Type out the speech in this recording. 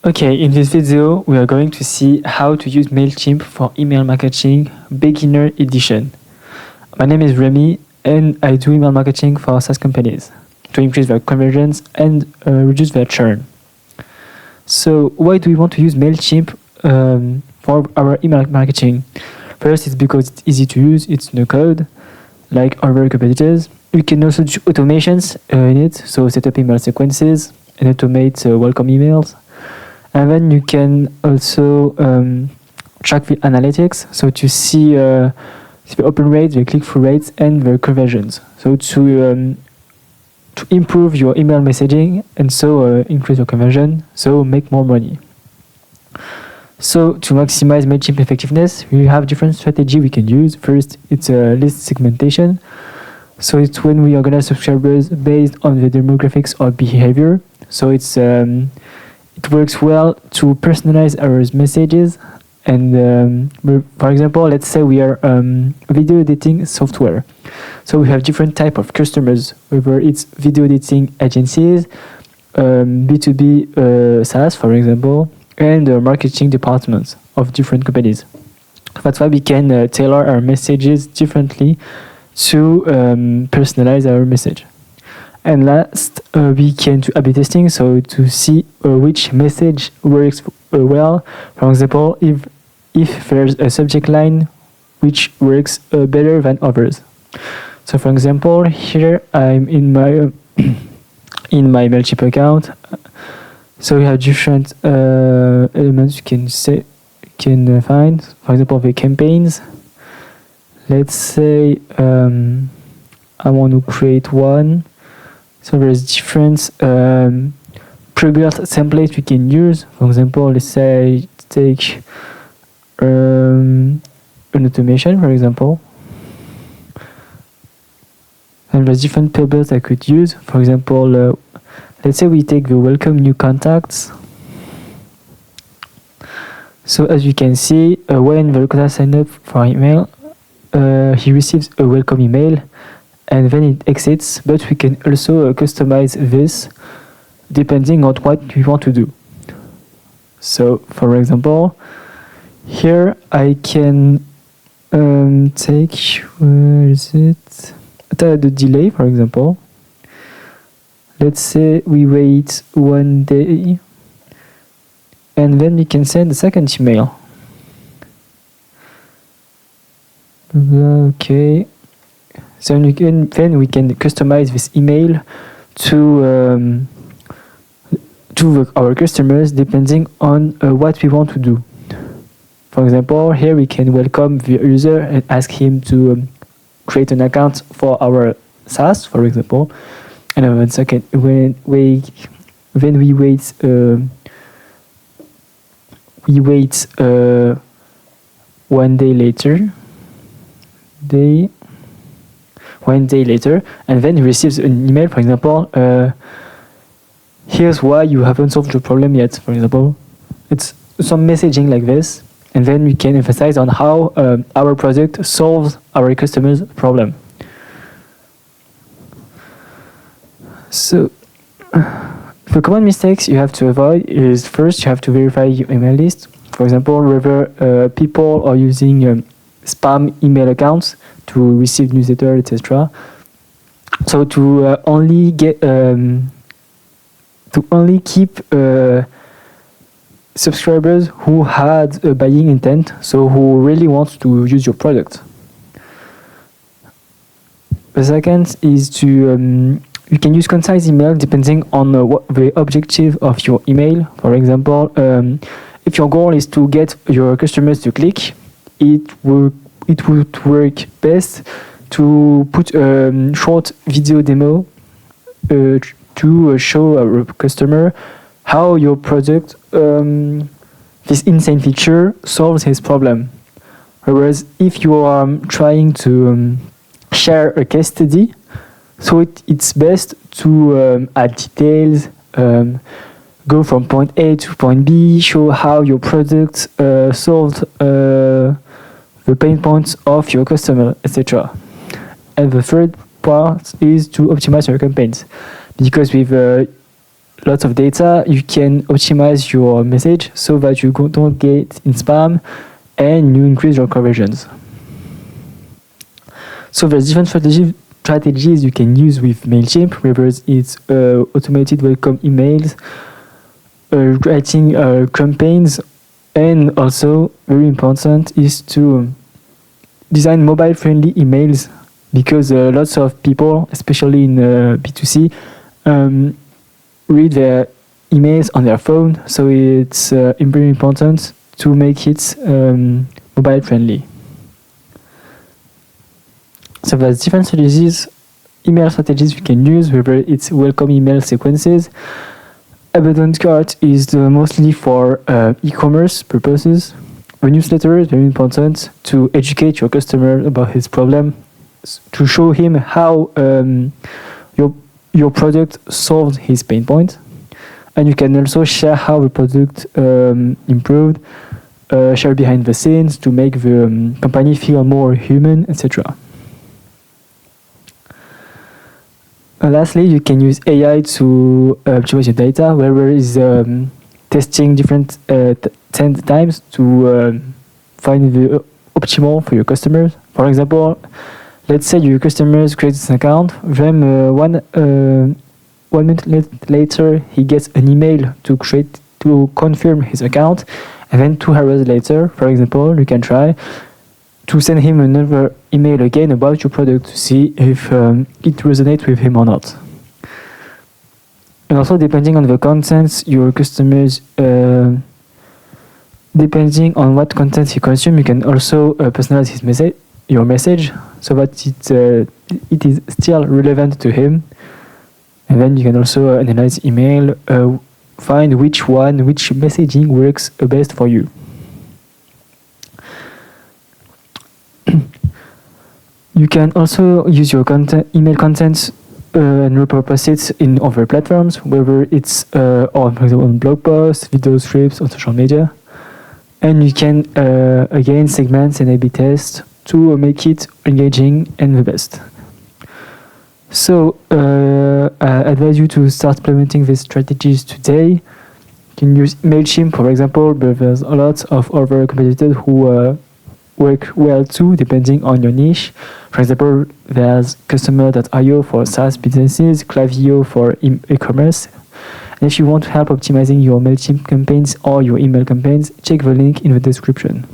Okay, in this video, we are going to see how to use Mailchimp for email marketing beginner edition. My name is Remy and I do email marketing for SaaS companies to increase their conversions and reduce their churn. So why do we want to use Mailchimp for our email marketing? First, it's because it's easy to use, it's no code, like other competitors. You can also do automations in it, so set up email sequences and automate welcome emails. And then you can also track the analytics, so to see the open rates, the click-through rates, and the conversions. So to improve your email messaging and so increase your conversion, so make more money. So to maximize Mailchimp effectiveness, we have different strategy we can use. First, it's a list segmentation. So it's when we organize subscribers based on the demographics or behavior. So it's it works well to personalize our messages. And for example, let's say we are video editing software. So we have different type of customers, whether it's video editing agencies, B2B SaaS, for example, and marketing departments of different companies. That's why we can tailor our messages differently to personalize our message. And last, we can do A/B testing, so to see which message works well. For example, if there's a subject line which works better than others. So for example, here I'm in my in my Mailchimp account. So we have different elements you can find. For example, the campaigns. Let's say I want to create one. So there's different pre-built templates we can use. For example, let's say take an automation, for example. And there's different pre-built I could use. For example, let's say we take the welcome new contacts. So as you can see, when the recruiter signs up for email, he receives a welcome email and then it exits, but we can also customize this depending on what we want to do. So for example, here I can take, where is it? The delay, for example. Let's say we wait 1 day and then we can send a second email. Okay. So then we can customize this email to our customers depending on what we want to do. For example, here we can welcome the user and ask him to create an account for our SaaS, for example. And then second, when we wait 1 day later. 1 day later, and then he receives an email, for example, here's why you haven't solved your problem yet, for example. It's some messaging like this, and then we can emphasize on how our product solves our customer's problem. So the common mistakes you have to avoid is, first, you have to verify your email list. For example, whether people are using spam email accounts to receive newsletter, etc. So to only keep subscribers who had a buying intent, so who really want to use your product. The second is to you can use concise email depending on what the objective of your email. For example, if your goal is to get your customers to click, it would work best to put a short video demo to show our customer how your product, this insane feature, solves his problem. Whereas if you are trying to share a case study, so it's best to add details, go from point A to point B, show how your product solved the pain points of your customer, etc. And the third part is to optimize your campaigns, because with lots of data, you can optimize your message so that you don't get in spam and you increase your conversions. So there's different strategies you can use with Mailchimp, whether it's automated welcome emails, writing campaigns, and also very important is to design mobile-friendly emails, because lots of people, especially in B2C, read their emails on their phone, so it's very important to make it mobile-friendly. So there's different email strategies you can use, whether it's welcome email sequences. Abandoned cart is mostly for e-commerce purposes. A newsletter is very important to educate your customer about his problem, to show him how your product solved his pain point. And you can also share how the product improved, share behind the scenes to make the company feel more human, etc. Lastly, you can use AI to optimize your data, whether it's testing different 10 times to find the optimal for your customers. For example, let's say your customers creates an account, then 1 minute later he gets an email to confirm his account, and then 2 hours later, for example, you can try to send him another email again about your product to see if it resonates with him or not. And also, depending on the contents your customers, depending on what content he consumes, you can also personalize your message, so that it is still relevant to him. And then you can also analyze email, find which messaging works best for you. You can also use your email content and repurpose it in other platforms, whether it's for example, on blog posts, video scripts, or social media. And you can again segment and A/B test to make it engaging and the best. So I advise you to start implementing these strategies today. You can use Mailchimp, for example, but there's a lot of other competitors who work well too, depending on your niche. For example, there's Customer.io for SaaS businesses, Klaviyo for e-commerce. And if you want help optimizing your Mailchimp campaigns or your email campaigns, check the link in the description.